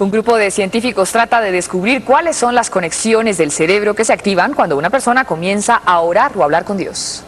Un grupo de científicos trata de descubrir cuáles son las conexiones del cerebro que se activan cuando una persona comienza a orar o a hablar con Dios.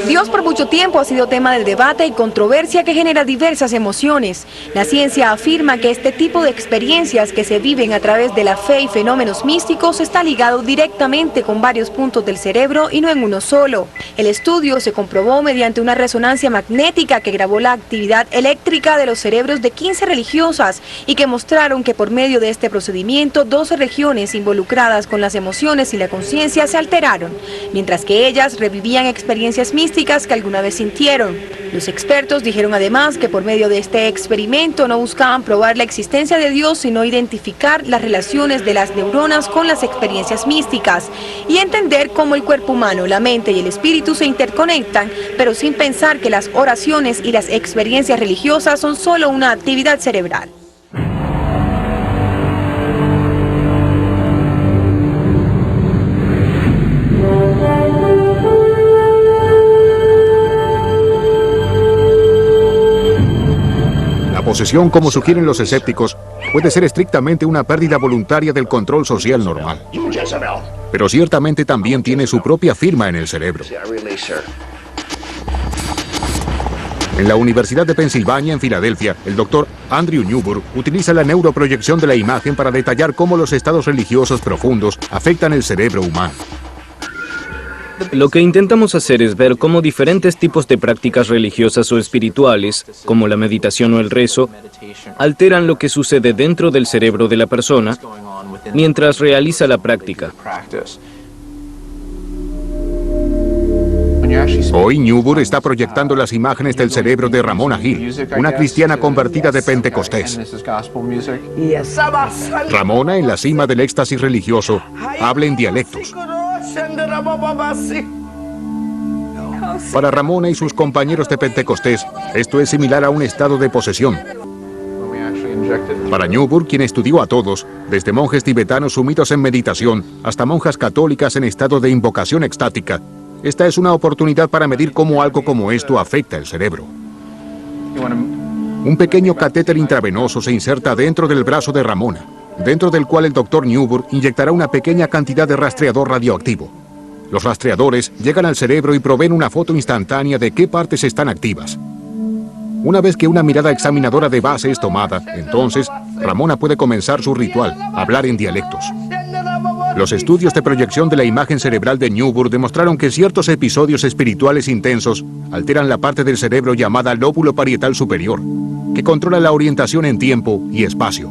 Dios por mucho tiempo ha sido tema del debate y controversia que genera diversas emociones. La ciencia afirma que este tipo de experiencias que se viven a través de la fe y fenómenos místicos está ligado directamente con varios puntos del cerebro y no en uno solo. El estudio se comprobó mediante una resonancia magnética que grabó la actividad eléctrica de los cerebros de 15 religiosas y que mostraron que por medio de este procedimiento 12 regiones involucradas con las emociones y la conciencia se alteraron, mientras que ellas revivían experiencias místicas que alguna vez sintieron. Los expertos dijeron además que por medio de este experimento no buscaban probar la existencia de Dios, sino identificar las relaciones de las neuronas con las experiencias místicas y entender cómo el cuerpo humano, la mente y el espíritu se interconectan, pero sin pensar que las oraciones y las experiencias religiosas son solo una actividad cerebral. La posesión, como sugieren los escépticos, puede ser estrictamente una pérdida voluntaria del control social normal. Pero ciertamente también tiene su propia firma en el cerebro. En la Universidad de Pensilvania, en Filadelfia, el doctor Andrew Newburgh utiliza la neuroproyección de la imagen para detallar cómo los estados religiosos profundos afectan el cerebro humano. Lo que intentamos hacer es ver cómo diferentes tipos de prácticas religiosas o espirituales, como la meditación o el rezo, alteran lo que sucede dentro del cerebro de la persona mientras realiza la práctica. Hoy Newburgh está proyectando las imágenes del cerebro de Ramona Hill, una cristiana convertida de Pentecostés. Ramona, en la cima del éxtasis religioso, habla en dialectos. Para Ramona y sus compañeros de Pentecostés, esto es similar a un estado de posesión. Para Newburgh, quien estudió a todos, desde monjes tibetanos sumidos en meditación hasta monjas católicas en estado de invocación extática, esta es una oportunidad para medir cómo algo como esto afecta el cerebro. Un pequeño catéter intravenoso se inserta dentro del brazo de Ramona, dentro del cual el doctor Newburgh inyectará una pequeña cantidad de rastreador radioactivo. Los rastreadores llegan al cerebro y proveen una foto instantánea de qué partes están activas. Una vez que una mirada examinadora de base es tomada, entonces Ramona puede comenzar su ritual, hablar en dialectos. Los estudios de proyección de la imagen cerebral de Newburgh demostraron que ciertos episodios espirituales intensos alteran la parte del cerebro llamada lóbulo parietal superior, que controla la orientación en tiempo y espacio.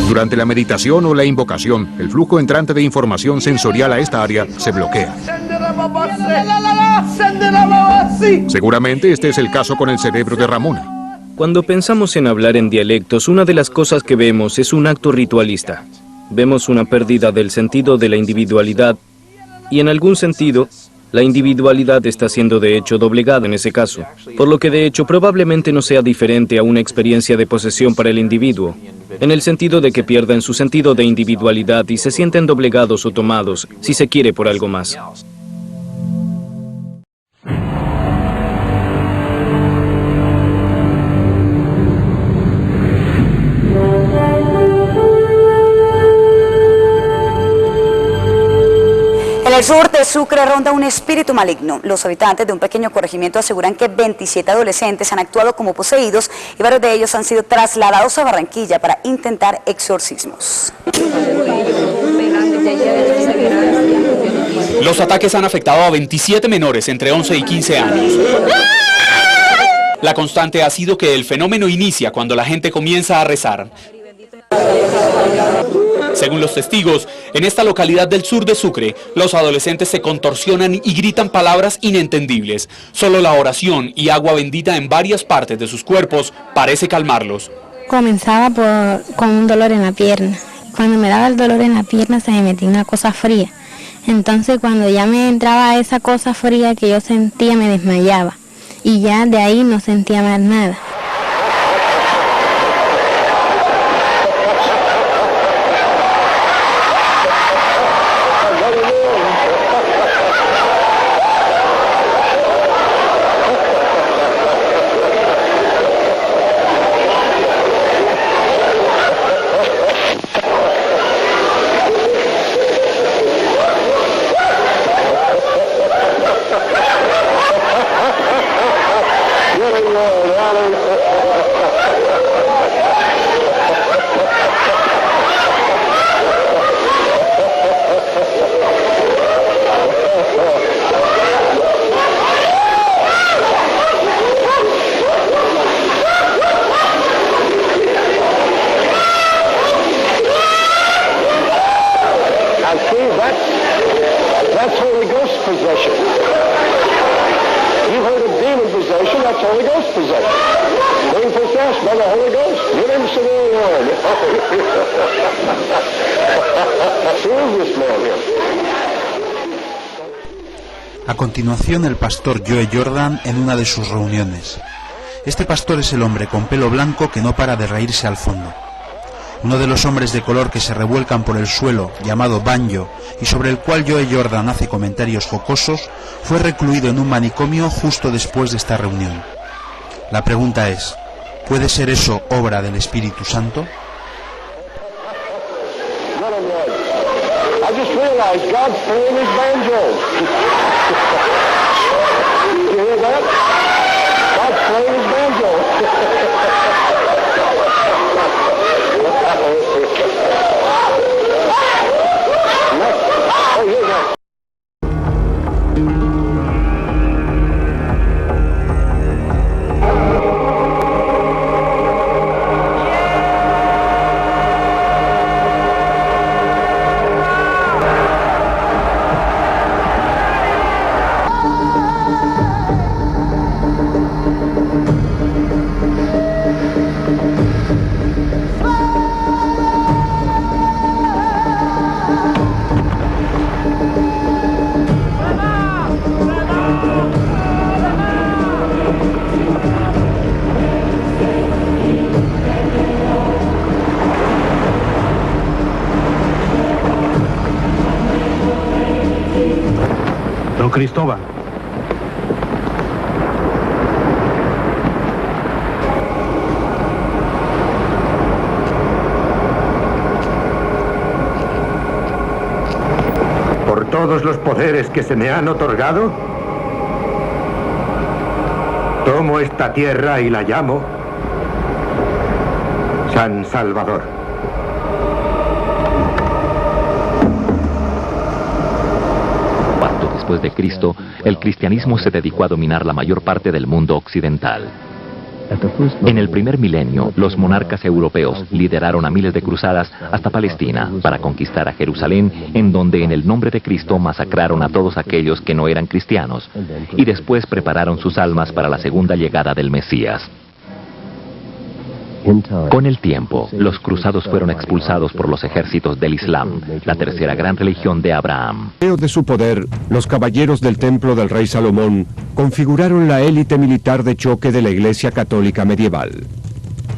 Durante la meditación o la invocación, el flujo entrante de información sensorial a esta área se bloquea. Seguramente este es el caso con el cerebro de Ramona. Cuando pensamos en hablar en dialectos, una de las cosas que vemos es un acto ritualista. Vemos una pérdida del sentido de la individualidad y en algún sentido, la individualidad está siendo de hecho doblegada en ese caso, por lo que de hecho probablemente no sea diferente a una experiencia de posesión para el individuo, en el sentido de que pierdan su sentido de individualidad y se sienten doblegados o tomados, si se quiere, por algo más. En el sur de Sucre ronda un espíritu maligno. Los habitantes de un pequeño corregimiento aseguran que 27 adolescentes han actuado como poseídos y varios de ellos han sido trasladados a Barranquilla para intentar exorcismos. Los ataques han afectado a 27 menores entre 11 y 15 años. La constante ha sido que el fenómeno inicia cuando la gente comienza a rezar. Según los testigos, en esta localidad del sur de Sucre, los adolescentes se contorsionan y gritan palabras inentendibles. Solo la oración y agua bendita en varias partes de sus cuerpos parece calmarlos. Comenzaba con un dolor en la pierna. Cuando me daba el dolor en la pierna se me metía una cosa fría. Entonces cuando ya me entraba esa cosa fría que yo sentía, me desmayaba. Y ya de ahí no sentía más nada. demon possession, that's Holy Ghost possession. Being possessed by the Holy Ghost, get him some more. Who is this man here? A continuación, el pastor Joe Jordan en una de sus reuniones. Este pastor es el hombre con pelo blanco que no para de reírse al fondo. Uno de los hombres de color que se revuelcan por el suelo, llamado Banjo, y sobre el cual Joe Jordan hace comentarios jocosos, fue recluido en un manicomio justo después de esta reunión. La pregunta es, ¿puede ser eso obra del Espíritu Santo? I just realized God's playing his banjo. You hear that? God's playing his banjo. Oh, yeah, yeah. Don Cristóbal. Por todos los poderes que se me han otorgado, tomo esta tierra y la llamo San Salvador. Después de Cristo, el cristianismo se dedicó a dominar la mayor parte del mundo occidental. En el primer milenio, los monarcas europeos lideraron a miles de cruzadas hasta Palestina para conquistar a Jerusalén, en donde en el nombre de Cristo masacraron a todos aquellos que no eran cristianos, y después prepararon sus almas para la segunda llegada del Mesías. Con el tiempo, los cruzados fueron expulsados por los ejércitos del Islam, la tercera gran religión de Abraham. De su poder, los caballeros del templo del rey Salomón configuraron la élite militar de choque de la Iglesia Católica medieval.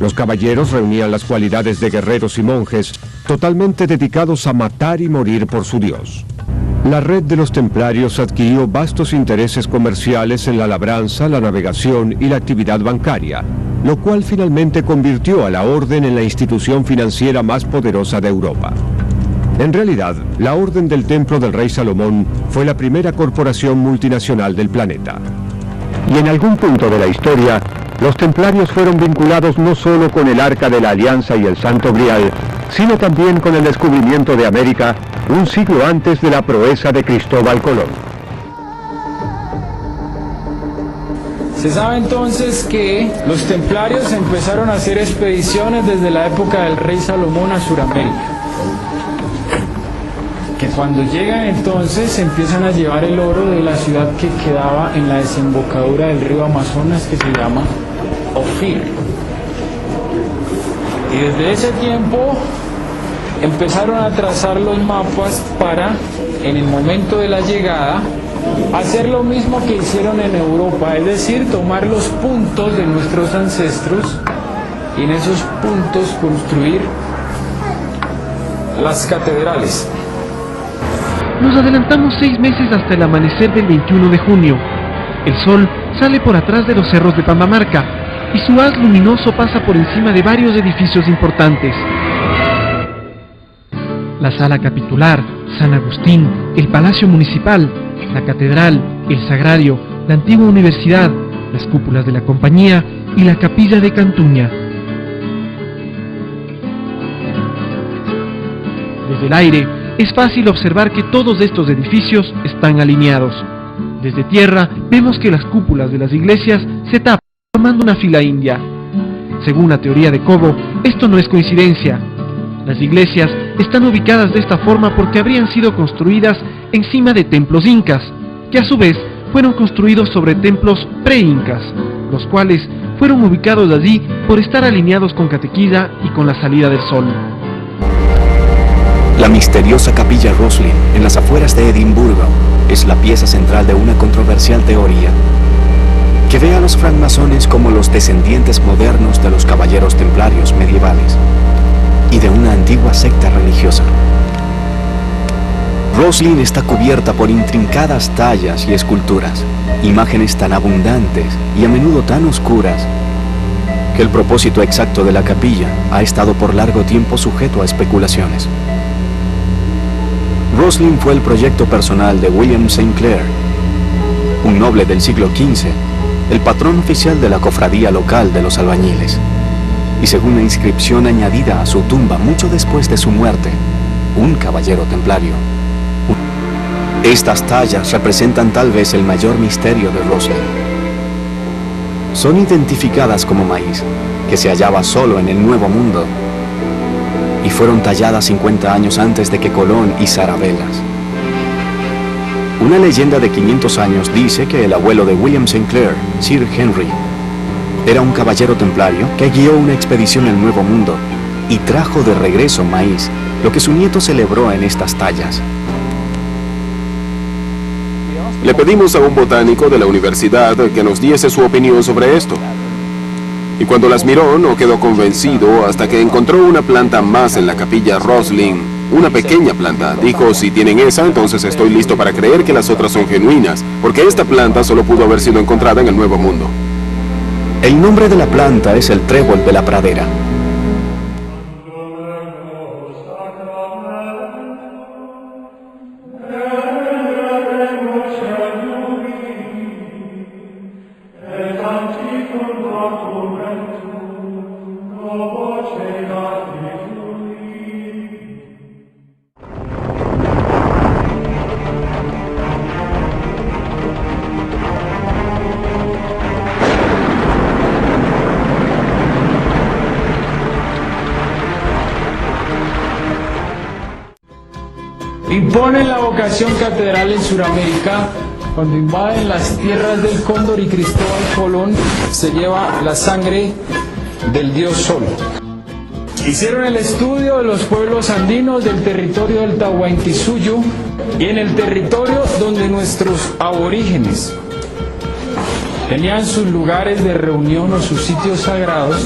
Los caballeros reunían las cualidades de guerreros y monjes, totalmente dedicados a matar y morir por su Dios. La red de los templarios adquirió vastos intereses comerciales en la labranza, la navegación y la actividad bancaria, lo cual finalmente convirtió a la orden en la institución financiera más poderosa de Europa. En realidad, la Orden del Templo del Rey Salomón fue la primera corporación multinacional del planeta. Y en algún punto de la historia, los templarios fueron vinculados no solo con el Arca de la Alianza y el Santo Grial, sino también con el descubrimiento de América un siglo antes de la proeza de Cristóbal Colón. Se sabe entonces que los templarios empezaron a hacer expediciones desde la época del rey Salomón a Sudamérica. Que cuando llegan entonces empiezan a llevar el oro de la ciudad que quedaba en la desembocadura del río Amazonas, que se llama Ofir. Y desde ese tiempo empezaron a trazar los mapas para, en el momento de la llegada, hacer lo mismo que hicieron en Europa, es decir, tomar los puntos de nuestros ancestros y en esos puntos construir las catedrales. Nos adelantamos 6 meses hasta el amanecer del 21 de junio. El sol sale por atrás de los cerros de Pambamarca y su haz luminoso pasa por encima de varios edificios importantes. La sala capitular, San Agustín, el Palacio Municipal, la Catedral, el Sagrario, la antigua universidad, las cúpulas de la Compañía y la Capilla de Cantuña. Desde el aire es fácil observar que todos estos edificios están alineados. Desde tierra vemos que las cúpulas de las iglesias se tapan formando una fila india. Según la teoría de Cobo, esto no es coincidencia. Las iglesias están ubicadas de esta forma porque habrían sido construidas encima de templos incas, que a su vez fueron construidos sobre templos pre-incas, los cuales fueron ubicados allí por estar alineados con Catequilla y con la salida del sol. La misteriosa capilla Roslin, en las afueras de Edimburgo, es la pieza central de una controversial teoría que ve a los francmasones como los descendientes modernos de los caballeros templarios medievales y de una antigua secta religiosa. Roslin está cubierta por intrincadas tallas y esculturas, imágenes tan abundantes y a menudo tan oscuras que el propósito exacto de la capilla ha estado por largo tiempo sujeto a especulaciones. Roslin fue el proyecto personal de William St. Clair, un noble del siglo XV, el patrón oficial de la cofradía local de los albañiles, y según la inscripción añadida a su tumba mucho después de su muerte, un caballero templario. Estas tallas representan tal vez el mayor misterio de Roslin. Son identificadas como maíz, que se hallaba solo en el Nuevo Mundo, y fueron talladas 50 años antes de que Colón izara velas. Una leyenda de 500 años dice que el abuelo de William St. Clair, Sir Henry, era un caballero templario que guió una expedición al Nuevo Mundo y trajo de regreso maíz, lo que su nieto celebró en estas tallas. Le pedimos a un botánico de la universidad que nos diese su opinión sobre esto. Y cuando las miró no quedó convencido hasta que encontró una planta más en la capilla Roslin, una pequeña planta. Dijo, si tienen esa, entonces estoy listo para creer que las otras son genuinas, porque esta planta solo pudo haber sido encontrada en el Nuevo Mundo. El nombre de la planta es el trébol de la pradera. Imponen la vocación catedral en Sudamérica. Cuando invaden las tierras del Cóndor y Cristóbal Colón se lleva la sangre del dios Sol. Hicieron el estudio de los pueblos andinos del territorio del Tahuantinsuyo y en el territorio donde nuestros aborígenes tenían sus lugares de reunión o sus sitios sagrados.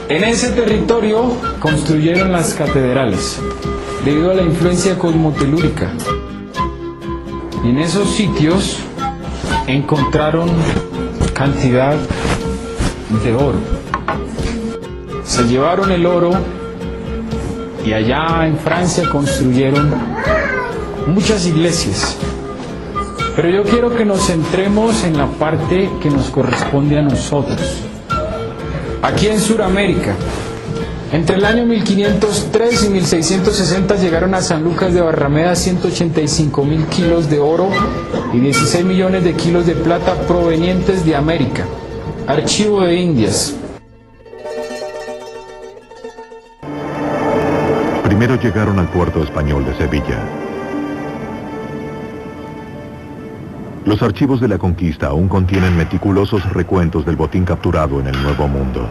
En ese territorio construyeron las catedrales debido a la influencia cosmotelúrica. Y en esos sitios encontraron cantidad de oro. Se llevaron el oro y allá en Francia construyeron muchas iglesias. Pero yo quiero que nos centremos en la parte que nos corresponde a nosotros. Aquí en Sudamérica, entre el año 1503 y 1660 llegaron a San Lucas de Barrameda 185.000 kilos de oro y 16 millones de kilos de plata provenientes de América. Archivo de Indias. Primero llegaron al puerto español de Sevilla. Los archivos de la conquista aún contienen meticulosos recuentos del botín capturado en el Nuevo Mundo.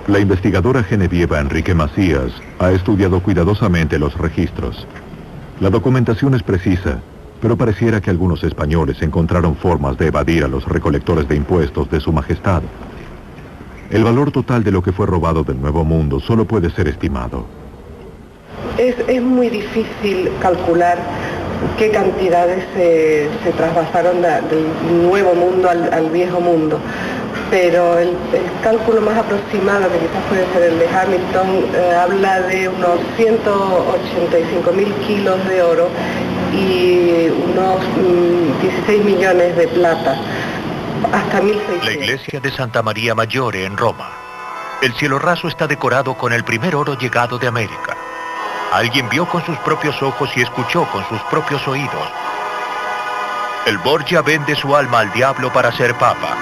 La investigadora genevieva Enrique Macías ha estudiado cuidadosamente los registros. La documentación es precisa, pero pareciera que algunos españoles encontraron formas de evadir a los recolectores de impuestos de su majestad. El valor total de lo que fue robado del Nuevo Mundo solo puede ser estimado. Es muy difícil calcular qué cantidades se trasvasaron del Nuevo Mundo al Viejo Mundo. Pero el cálculo más aproximado, que quizás puede ser el de Hamilton, habla de unos 185.000 kilos de oro y unos 16 millones de plata, hasta 1.600. La iglesia de Santa María Maggiore en Roma. El cielo raso está decorado con el primer oro llegado de América. Alguien vio con sus propios ojos y escuchó con sus propios oídos. El Borgia vende su alma al diablo para ser papa.